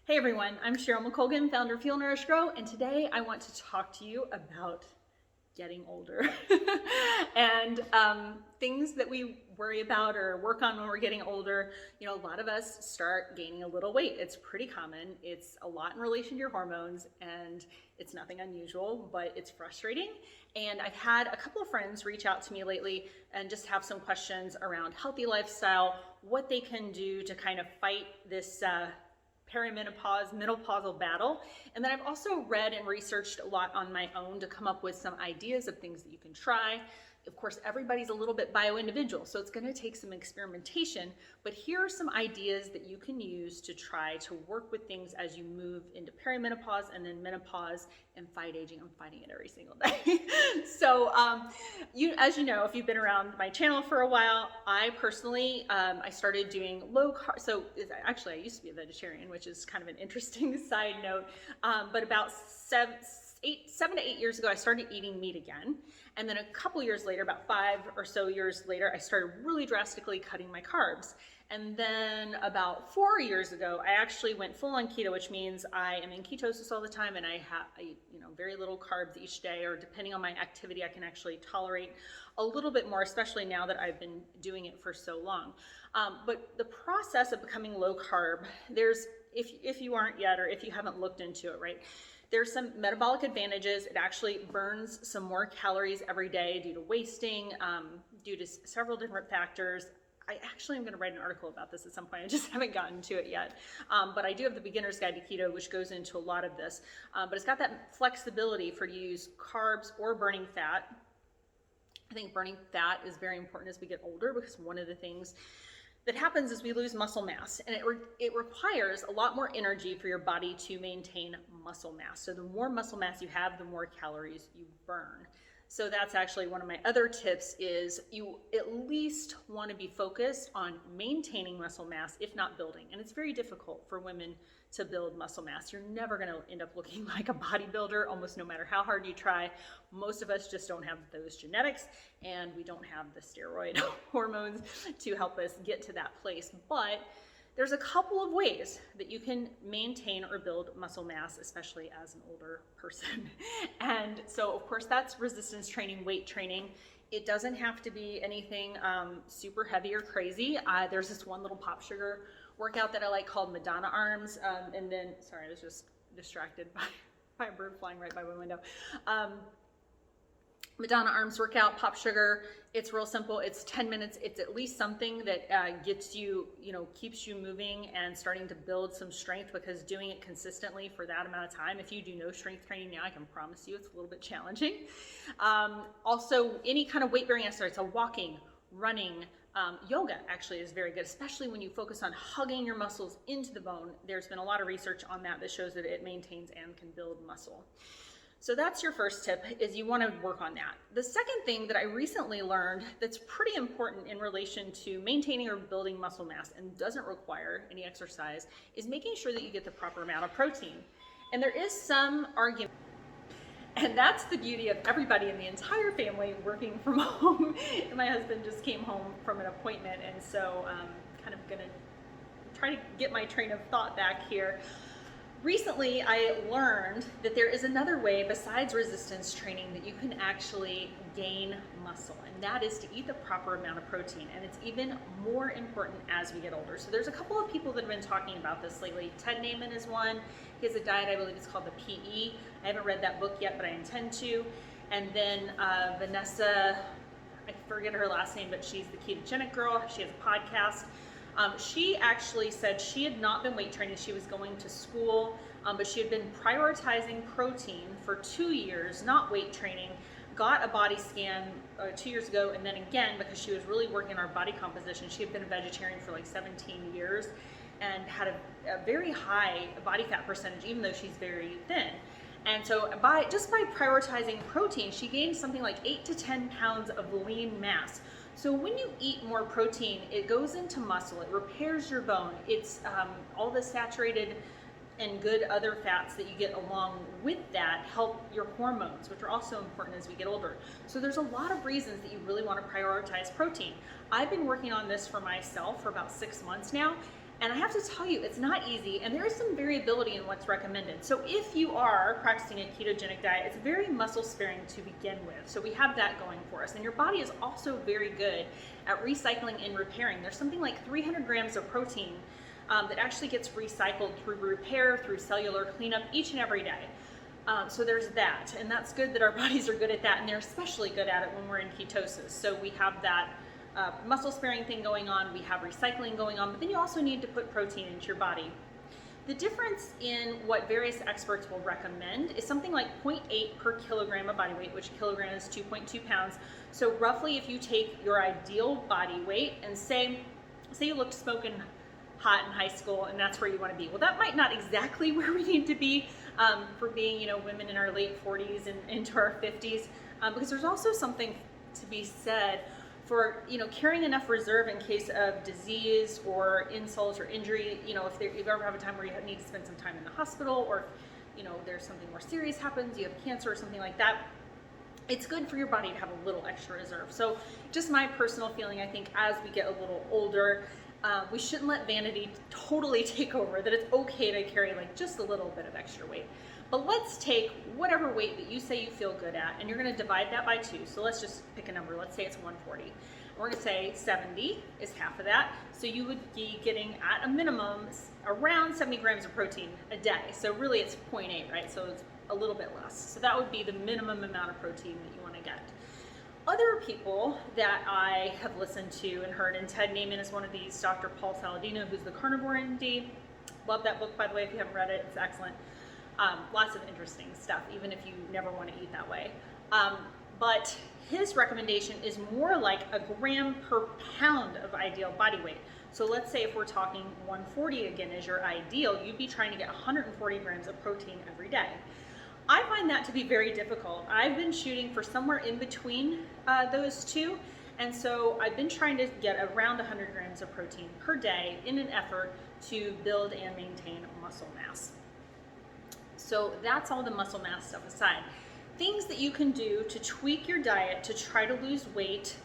Hey everyone, I'm Cheryl McColgan, founder of Feel Nourish Grow, and today I want to talk to you about getting older and things that we worry about or work on when we're getting older. You know, a lot of us start gaining a little weight. It's pretty common. It's a lot in relation to your hormones, and it's nothing unusual, but it's frustrating. And I've had a couple of friends reach out to me lately and just have some questions around healthy lifestyle, what they can do to kind of fight this perimenopause, menopausal battle. And then I've also read and researched a lot on my own to come up with some ideas of things that you can try. Of course, everybody's a little bit bio-individual, so it's gonna take some experimentation, but here are some ideas that you can use to try to work with things as you move into perimenopause and then menopause and fight aging. I'm fighting it every single day. So as you know, if you've been around my channel for a while, I personally, I started doing low carb. So actually I used to be a vegetarian, which is kind of an interesting side note, but about 7 to 8 years ago, I started eating meat again. And then a couple years later, about 5 or so years later, I started really drastically cutting my carbs. And then about 4 years ago, I actually went full on keto, which means I am in ketosis all the time, and I eat, very little carbs each day, or depending on my activity, I can actually tolerate a little bit more, especially now that I've been doing it for so long. But the process of becoming low carb, if you aren't yet, or if you haven't looked into it, right? There's some metabolic advantages. It actually burns some more calories every day due to wasting, due to several different factors. I actually am going to write an article about this at some point. I just haven't gotten to it yet. But I do have the Beginner's Guide to Keto, which goes into a lot of this. But it's got that flexibility for you to use carbs or burning fat. I think burning fat is very important as we get older, because one of the things that happens is we lose muscle mass, and it requires a lot more energy for your body to maintain muscle mass. So the more muscle mass you have, the more calories you burn. So that's actually one of my other tips, is you at least want to be focused on maintaining muscle mass, if not building. And it's very difficult for women to build muscle mass. You're never going to end up looking like a bodybuilder, almost no matter how hard you try. Most of us just don't have those genetics, and we don't have the steroid hormones to help us get to that place. But there's a couple of ways that you can maintain or build muscle mass, especially as an older person. And so, of course, that's resistance training, weight training. It doesn't have to be anything super heavy or crazy. There's this one little pop sugar workout that I like called Madonna Arms. And then, sorry, I was just distracted by a bird flying right by my window. Madonna Arms workout, pop sugar. It's real simple. It's 10 minutes. It's at least something that gets you, keeps you moving and starting to build some strength, because doing it consistently for that amount of time, if you do no strength training now, I can promise you it's a little bit challenging. Also, any kind of weight-bearing exercise, so walking, running, yoga actually is very good, especially when you focus on hugging your muscles into the bone. There's been a lot of research on that shows that it maintains and can build muscle. So that's your first tip, is you want to work on that. The second thing that I recently learned that's pretty important in relation to maintaining or building muscle mass and doesn't require any exercise is making sure that you get the proper amount of protein. And there is some argument, and that's the beauty of everybody in the entire family working from home. And my husband just came home from an appointment, and so I'm kind of gonna try to get my train of thought back here. Recently, I learned that there is another way besides resistance training that you can actually gain muscle, and that is to eat the proper amount of protein. And it's even more important as we get older. So there's a couple of people that have been talking about this lately. Ted Naiman is one. He has a diet, I believe it's called the PE. I haven't read that book yet, but I intend to. And then Vanessa, I forget her last name, but she's the ketogenic girl. She has a podcast. She actually said she had not been weight training. She was going to school, but she had been prioritizing protein for 2 years, not weight training. Got a body scan 2 years ago, and then again, because she was really working on her body composition. She had been a vegetarian for like 17 years and had a very high body fat percentage, even though she's very thin. And so just by prioritizing protein, she gained something like 8 to 10 pounds of lean mass. So when you eat more protein, it goes into muscle, it repairs your bone. It's all the saturated and good other fats that you get along with that help your hormones, which are also important as we get older. So there's a lot of reasons that you really want to prioritize protein. I've been working on this for myself for about 6 months now, And I have to tell you, it's not easy, and there is some variability in what's recommended. So if you are practicing a ketogenic diet, it's very muscle sparing to begin with. So we have that going for us. And your body is also very good at recycling and repairing. There's something like 300 grams of protein that actually gets recycled through repair, through cellular cleanup each and every day. So there's that, and that's good that our bodies are good at that, and they're especially good at it when we're in ketosis. So we have that muscle sparing thing going on, we have recycling going on, but then you also need to put protein into your body. The difference in what various experts will recommend is something like 0.8 per kilogram of body weight, which a kilogram is 2.2 pounds. So roughly, if you take your ideal body weight and say you looked smoking hot in high school and that's where you want to be. Well, that might not exactly where we need to be for being, women in our late 40s and into our 50s, because there's also something to be said for carrying enough reserve in case of disease or insult or injury. If you ever have a time where you need to spend some time in the hospital, or there's something more serious happens, you have cancer or something like that, it's good for your body to have a little extra reserve. So just my personal feeling, I think as we get a little older, we shouldn't let vanity totally take over, that it's okay to carry like just a little bit of extra weight. But let's take whatever weight that you say you feel good at, and you're going to divide that by 2. So let's just pick a number. Let's say it's 140. We're going to say 70 is half of that. So you would be getting at a minimum around 70 grams of protein a day. So really it's 0.8, right? So it's a little bit less. So that would be the minimum amount of protein that you want to get. Other people that I have listened to and heard, and Ted Naiman is one of these, Dr. Paul Saladino, who's the Carnivore MD. Love that book, by the way, if you haven't read it, it's excellent. Lots of interesting stuff, even if you never want to eat that way. But his recommendation is more like a gram per pound of ideal body weight. So let's say if we're talking 140 again as your ideal, you'd be trying to get 140 grams of protein every day. I find that to be very difficult. I've been shooting for somewhere in between those two, and so I've been trying to get around 100 grams of protein per day in an effort to build and maintain muscle mass. So that's all the muscle mass stuff aside. Things that you can do to tweak your diet to try to lose weight.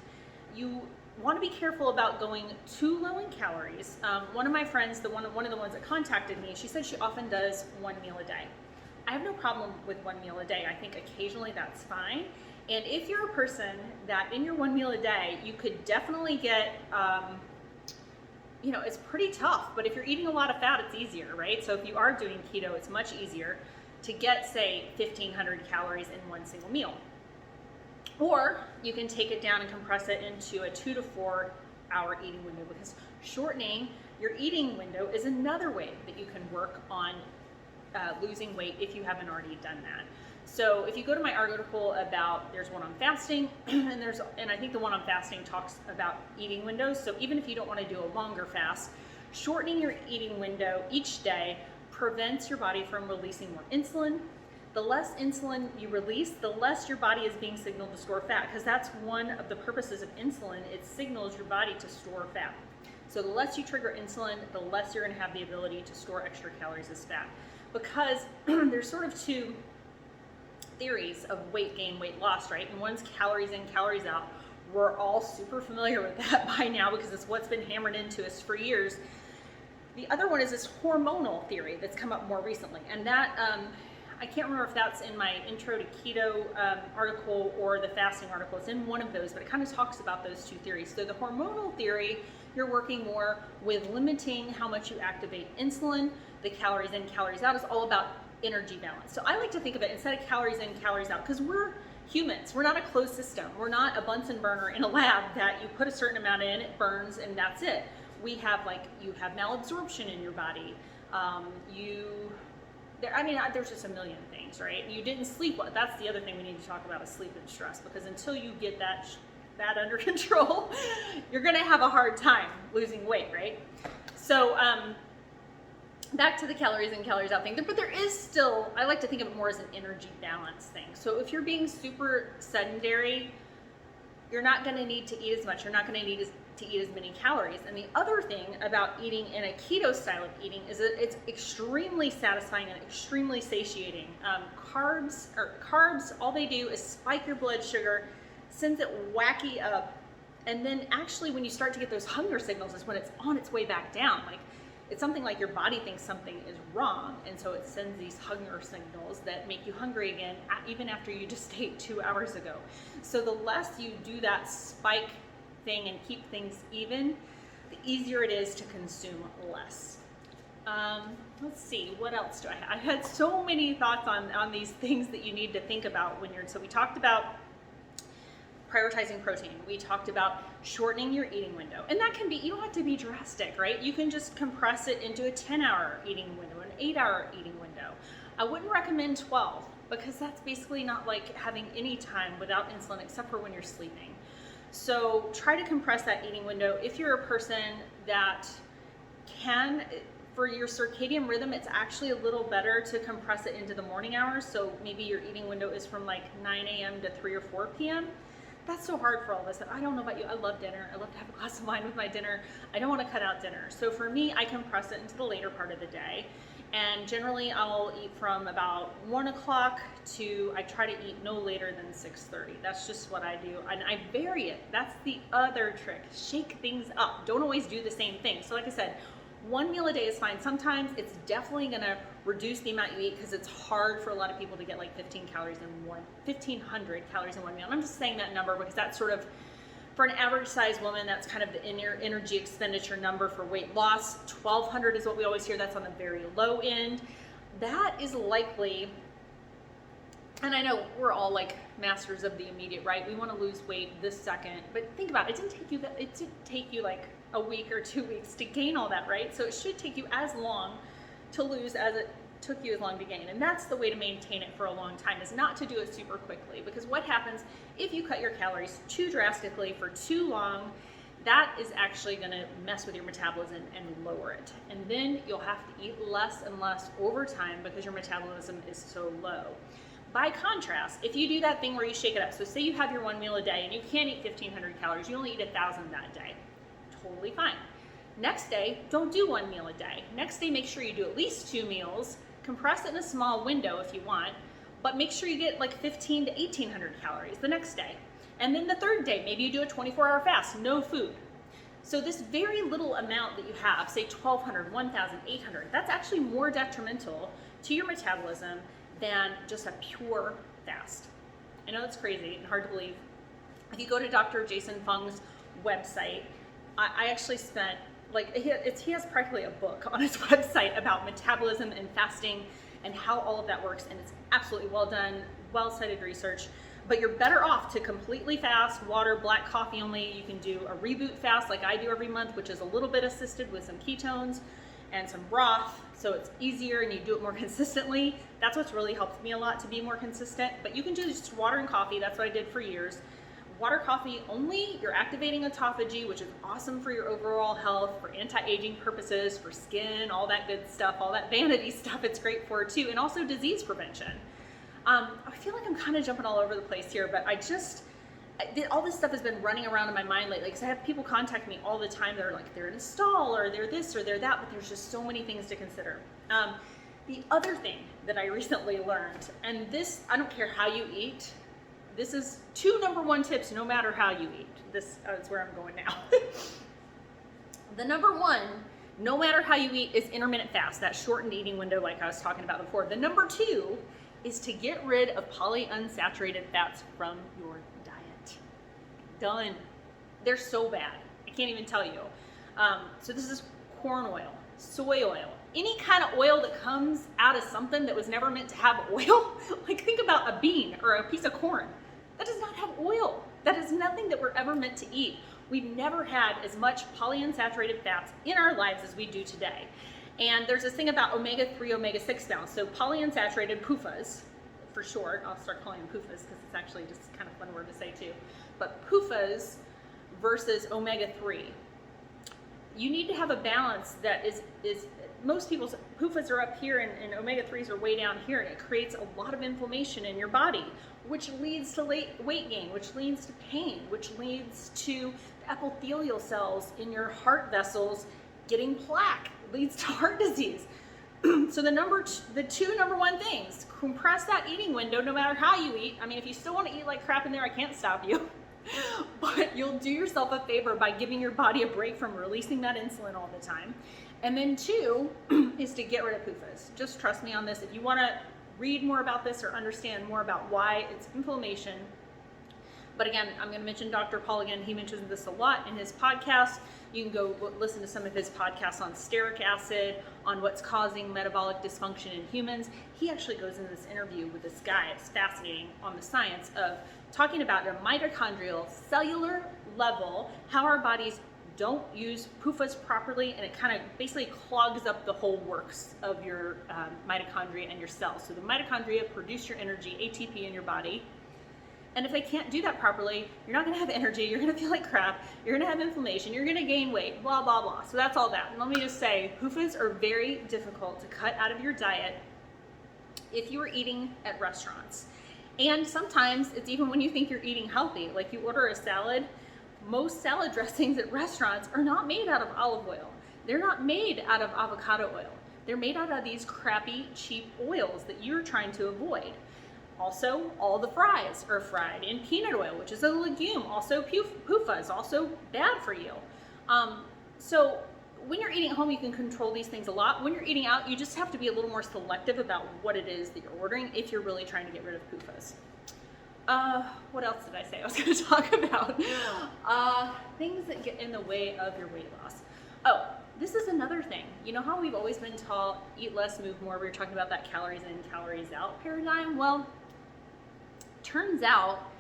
You want to be careful about going too low in calories. One of my friends, one of the ones that contacted me, she said she often does 1 meal a day. I have no problem with 1 meal a day. I think occasionally that's fine. And if you're a person that in your 1 meal a day, you could definitely get, it's pretty tough, but if you're eating a lot of fat, it's easier, right? So if you are doing keto, it's much easier to get, say, 1,500 calories in one single meal. Or you can take it down and compress it into a 2 to 4 hour eating window, because shortening your eating window is another way that you can work on losing weight if you haven't already done that. So if you go to my article there's one on fasting, and I think the one on fasting talks about eating windows. So even if you don't want to do a longer fast, shortening your eating window each day prevents your body from releasing more insulin. The less insulin you release, the less your body is being signaled to store fat, because that's one of the purposes of insulin. It signals your body to store fat. So the less you trigger insulin, the less you're going to have the ability to store extra calories as fat. Because there's sort of two theories of weight gain, weight loss, right? And one's calories in, calories out. We're all super familiar with that by now because it's what's been hammered into us for years. The other one is this hormonal theory that's come up more recently. And that, I can't remember if that's in my intro to keto article or the fasting article. It's in one of those, but it kind of talks about those two theories. So the hormonal theory, you're working more with limiting how much you activate insulin. The calories in, calories out is all about energy balance. So I like to think of it instead of calories in, calories out, because we're humans. We're not a closed system. We're not a Bunsen burner in a lab that you put a certain amount in, it burns, and that's it. We have you have malabsorption in your body. There's just a million things, right? You didn't sleep well. That's the other thing we need to talk about is sleep and stress, because until you get that under control, you're going to have a hard time losing weight, right? So back to the calories in, calories out thing, but there is still, I like to think of it more as an energy balance thing. So if you're being super sedentary, you're not going to need to eat as much. You're not going to need to eat as many calories. And the other thing about eating in a keto style of eating is that it's extremely satisfying and extremely satiating. Carbs, all they do is spike your blood sugar, sends it wacky up, and then actually when you start to get those hunger signals is when it's on its way back down. it's something like your body thinks something is wrong, and so it sends these hunger signals that make you hungry again, even after you just ate 2 hours ago. So the less you do that spike thing and keep things even, the easier it is to consume less. Let's see, what else do I have? I had so many thoughts on these things that you need to think about when so we talked about prioritizing protein. We talked about shortening your eating window. And that can be, you don't have to be drastic, right? You can just compress it into a 10-hour eating window, an 8-hour eating window. I wouldn't recommend 12 because that's basically not like having any time without insulin except for when you're sleeping. So try to compress that eating window. If you're a person that can, for your circadian rhythm, it's actually a little better to compress it into the morning hours. So maybe your eating window is from like 9 a.m. to 3 or 4 p.m. That's so hard for all of us. I don't know about you. I love dinner. I love to have a glass of wine with my dinner. I don't want to cut out dinner. So for me, I compress it into the later part of the day. And generally I'll eat from about 1 o'clock to, I try to eat no later than 6:30. That's just what I do. And I vary it. That's the other trick. Shake things up. Don't always do the same thing. So like I said, 1 meal a day is fine. Sometimes it's definitely gonna reduce the amount you eat because it's hard for a lot of people to get like 1,500 calories in one meal. And I'm just saying that number because that's sort of, for an average sized woman, that's kind of the energy expenditure number for weight loss. 1,200 is what we always hear. That's on the very low end. That is likely, and I know we're all like masters of the immediate, right? We want to lose weight this second, but think about it. It didn't take you like a week or 2 weeks to gain all that, right? So it should take you as long to lose as it took you as long to gain. And that's the way to maintain it for a long time, is not to do it super quickly. Because what happens if you cut your calories too drastically for too long, that is actually gonna mess with your metabolism and lower it. And then you'll have to eat less and less over time because your metabolism is so low. By contrast, if you do that thing where you shake it up, so say you have your 1 meal a day and you can't eat 1,500 calories, you only eat 1,000 that day. Totally fine. Next day, don't do 1 meal a day. Next day, make sure you do at least 2 meals. Compress it in a small window if you want, but make sure you get like 1,500 to 1,800 calories the next day. And then the third day, maybe you do a 24-hour fast, no food. So this very little amount that you have, say 1,200, 1,000, 800, that's actually more detrimental to your metabolism than just a pure fast. I know it's crazy and hard to believe. If you go to Dr. Jason Fung's website, I actually spent, like, he has practically a book on his website about metabolism and fasting and how all of that works, and it's absolutely well done, well-cited research. But you're better off to completely fast, water, black coffee only. You can do a reboot fast like I do every month, which is a little bit assisted with some ketones and some broth, so it's easier and you do it more consistently. That's what's really helped me a lot to be more consistent. But you can do just water and coffee. That's what I did for years. Water, coffee only, you're activating autophagy, which is awesome for your overall health, for anti-aging purposes, for skin, all that good stuff, all that vanity stuff it's great for too, and also disease prevention. I feel like I'm kind of jumping all over the place here, but all this stuff has been running around in my mind lately because I have people contact me all the time that are like, they're in a stall or they're this or they're that, but there's just so many things to consider. The other thing that I recently learned, and this, I don't care how you eat, this is 2 number 1 tips no matter how you eat. This is where I'm going now. The number 1, no matter how you eat, is intermittent fast, that shortened eating window like I was talking about before. The number 2 is to get rid of polyunsaturated fats from your diet. Done. They're so bad. I can't even tell you. So this is corn oil, soy oil, any kind of oil that comes out of something that was never meant to have oil. Like think about a bean or a piece of corn. That does not have oil. That is nothing that we're ever meant to eat. We've never had as much polyunsaturated fats in our lives as we do today. And there's this thing about omega-3, omega-6 balance. So polyunsaturated PUFAs, for short, I'll start calling them PUFAs because it's actually just kind of a fun word to say too. But PUFAs versus omega-3. You need to have a balance that is most people's PUFAs are up here and omega-3s are way down here, and it creates a lot of inflammation in your body, which leads to weight gain, which leads to pain, which leads to the epithelial cells in your heart vessels getting plaque, leads to heart disease. So the 2 number 1 things, compress that eating window no matter how you eat. I mean, if you still want to eat like crap in there, I can't stop you. But you'll do yourself a favor by giving your body a break from releasing that insulin all the time. And then 2 is to get rid of PUFAs. Just trust me on this. If you want to read more about this or understand more about why it's inflammation. But again, I'm going to mention Dr. Paul again. He mentions this a lot in his podcast. You can go listen to some of his podcasts on stearic acid, on what's causing metabolic dysfunction in humans. He actually goes in this interview with this guy. It's fascinating on the science of talking about a mitochondrial cellular level, how our bodies don't use PUFAs properly, and it kind of basically clogs up the whole works of your mitochondria and your cells. So the mitochondria produce your energy, ATP, in your body. And if they can't do that properly, you're not going to have energy, you're going to feel like crap, you're going to have inflammation, you're going to gain weight, blah, blah, blah. So that's all that. And let me just say, PUFAs are very difficult to cut out of your diet if you are eating at restaurants. And sometimes it's even when you think you're eating healthy, like you order a salad. Most salad dressings at restaurants are not made out of olive oil. They're not made out of avocado oil. They're made out of these crappy, cheap oils that you're trying to avoid. Also, all the fries are fried in peanut oil, which is a legume. Also, PUFA is also bad for you. So when you're eating at home, you can control these things a lot. When you're eating out, you just have to be a little more selective about what it is that you're ordering if you're really trying to get rid of PUFAs. What else did I say I was going to talk about? Things that get in the way of your weight loss. Oh, this is another thing. You know how we've always been taught, eat less, move more. We were talking about that calories in, calories out paradigm. Well, turns out,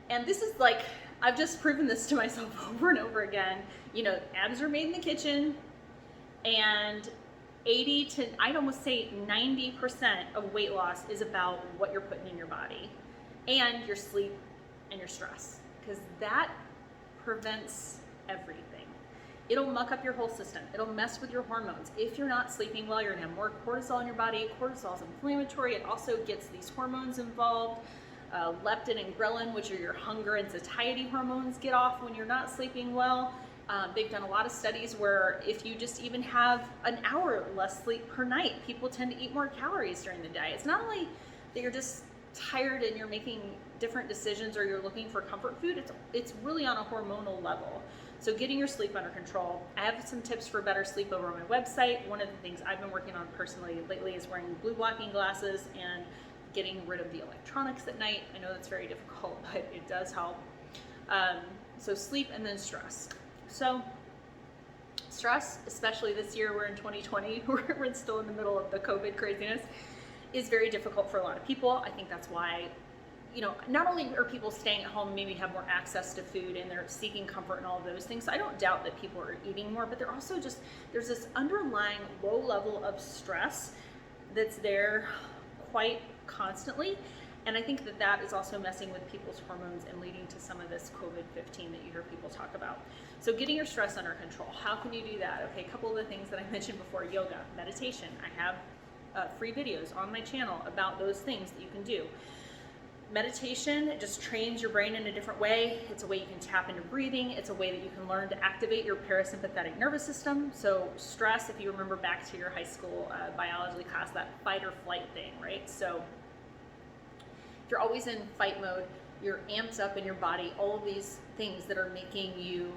and this is like, I've just proven this to myself over and over again, you know, abs are made in the kitchen, and 80 to, I'd almost say 90% of weight loss is about what you're putting in your body and your sleep and your stress, because that prevents everything. It'll muck up your whole system. It'll mess with your hormones. If you're not sleeping well, you're gonna have more cortisol in your body. Cortisol is inflammatory. It also gets these hormones involved. Leptin and ghrelin, which are your hunger and satiety hormones, get off when you're not sleeping well. They've done a lot of studies where if you just even have an hour less sleep per night, people tend to eat more calories during the day. It's not only that you're just tired and you're making different decisions or you're looking for comfort food, it's really on a hormonal level. So getting your sleep under control. I have some tips for better sleep over on my website. One of the things I've been working on personally lately is wearing blue blocking glasses and getting rid of the electronics at night. I know that's very difficult, but it does help. So sleep and then stress. So stress, especially this year, we're in 2020, we're still in the middle of the COVID craziness, is very difficult for a lot of people. I think that's why, you know, not only are people staying at home, maybe have more access to food and they're seeking comfort and all of those things. So I don't doubt that people are eating more, but they're also just, there's this underlying low level of stress that's there quite constantly. And I think that that is also messing with people's hormones and leading to some of this COVID-19 that you hear people talk about. So getting your stress under control, how can you do that? Okay, a couple of the things that I mentioned before: yoga, meditation. I have free videos on my channel about those things that you can do. Meditation just trains your brain in a different way. It's a way you can tap into breathing. It's a way that you can learn to activate your parasympathetic nervous system. So stress, if you remember back to your high school biology class, that fight or flight thing, right? So if you're always in fight mode, you're amped up in your body, all of these things that are making you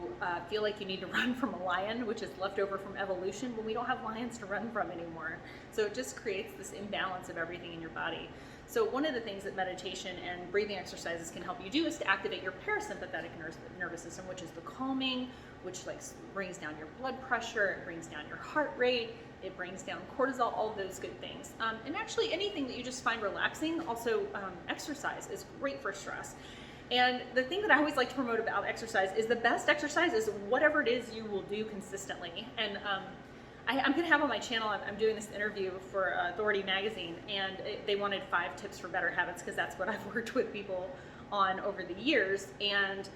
feel like you need to run from a lion, which is left over from evolution, when we don't have lions to run from anymore. So it just creates this imbalance of everything in your body. So one of the things that meditation and breathing exercises can help you do is to activate your parasympathetic nervous system, which is the calming, which like brings down your blood pressure, it brings down your heart rate, it brings down cortisol, all of those good things. And actually anything that you just find relaxing, also exercise is great for stress. And the thing that I always like to promote about exercise is the best exercise is whatever it is you will do consistently. And I'm going to have on my channel, I'm doing this interview for Authority magazine, and they wanted 5 tips for better habits, because that's what I've worked with people on over the years. And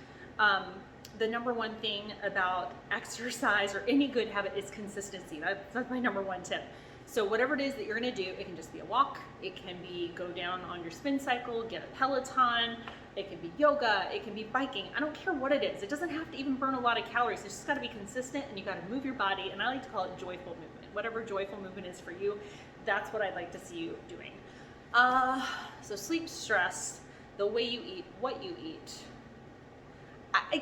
the number one thing about exercise or any good habit is consistency. That's my number one tip. So whatever it is that you're going to do, it can just be a walk, it can be go down on your spin cycle, get a Peloton, it can be yoga, it can be biking. I don't care what it is. It doesn't have to even burn a lot of calories. It's just got to be consistent, and you got to move your body. And I like to call it joyful movement. Whatever joyful movement is for you, that's what I'd like to see you doing. So sleep, stress, the way you eat, what you eat. I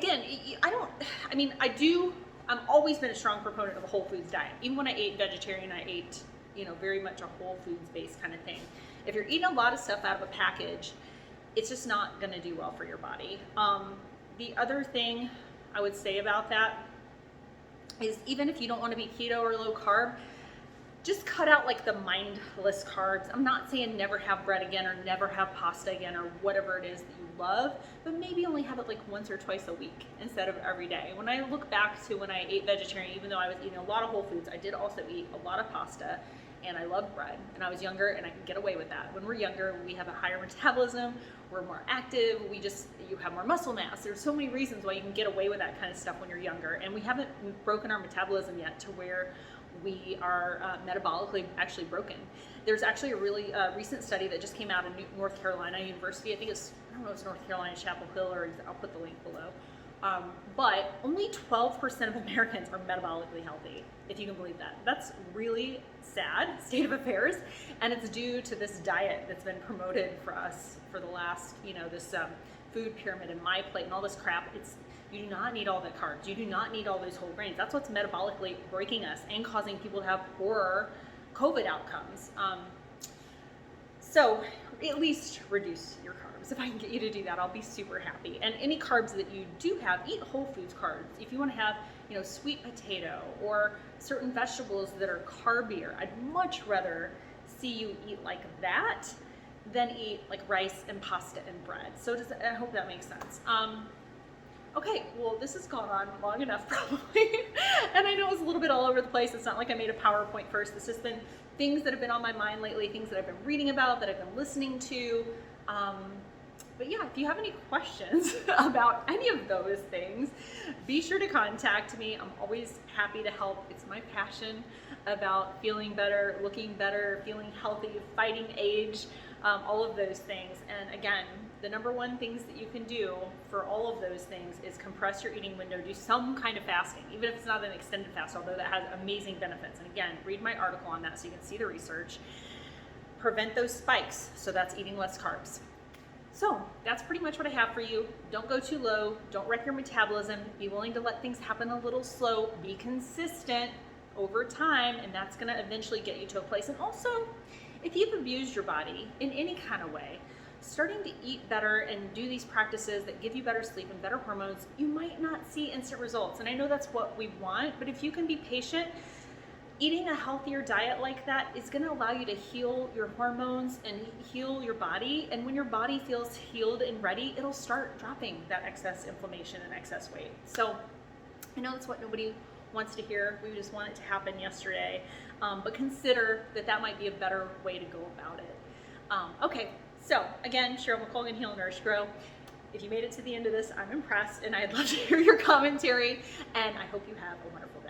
I'm always been a strong proponent of a whole foods diet. Even when I ate vegetarian, I ate, very much a whole foods based kind of thing. If you're eating a lot of stuff out of a package, it's just not going to do well for your body. The other thing I would say about that is, even if you don't want to be keto or low carb, just cut out like the mindless carbs. I'm not saying never have bread again or never have pasta again or whatever it is that you love, but maybe only have it like once or twice a week instead of every day. When I look back to when I ate vegetarian, even though I was eating a lot of whole foods, I did also eat a lot of pasta, and I loved bread, and I was younger and I could get away with that. When we're younger, we have a higher metabolism, we're more active, you have more muscle mass. There's so many reasons why you can get away with that kind of stuff when you're younger, and we haven't broken our metabolism yet to where we are metabolically actually broken. There's actually a really recent study that just came out of North Carolina University. I don't know if it's North Carolina, Chapel Hill, or I'll put the link below. But only 12% of Americans are metabolically healthy, if you can believe that. That's really sad state of affairs, and it's due to this diet that's been promoted for us for the last, this food pyramid and my plate and all this crap. You do not need all the carbs. You do not need all those whole grains. That's what's metabolically breaking us and causing people to have poorer COVID outcomes. So at least reduce your carbs. If I can get you to do that, I'll be super happy. And any carbs that you do have, eat whole foods carbs. If you want to have, sweet potato or certain vegetables that are carbier, I'd much rather see you eat like that than eat like rice and pasta and bread. So I hope that makes sense. Okay, well, this has gone on long enough probably, and I know it was a little bit all over the place. It's not like I made a PowerPoint first. This has been things that have been on my mind lately, things that I've been reading about, that I've been listening to. But yeah, if you have any questions about any of those things, be sure to contact me. I'm always happy to help. It's my passion about feeling better, looking better, feeling healthy, fighting age, all of those things. And again, the number one things that you can do for all of those things is compress your eating window, do some kind of fasting, even if it's not an extended fast, although that has amazing benefits. And again, read my article on that so you can see the research. Prevent those spikes, so that's eating less carbs. So that's pretty much what I have for you. Don't go too low, don't wreck your metabolism, be willing to let things happen a little slow, be consistent over time, and that's gonna eventually get you to a place. And also, if you've abused your body in any kind of way, starting to eat better and do these practices that give you better sleep and better hormones, you might not see instant results. And I know that's what we want, but if you can be patient, eating a healthier diet like that is going to allow you to heal your hormones and heal your body. And when your body feels healed and ready, it'll start dropping that excess inflammation and excess weight. So I know that's what nobody wants to hear. We just want it to happen yesterday. But consider that might be a better way to go about it. Okay. So again, Cheryl McColgan, Heal, Nourish, Grow. If you made it to the end of this, I'm impressed, and I'd love to hear your commentary, and I hope you have a wonderful day.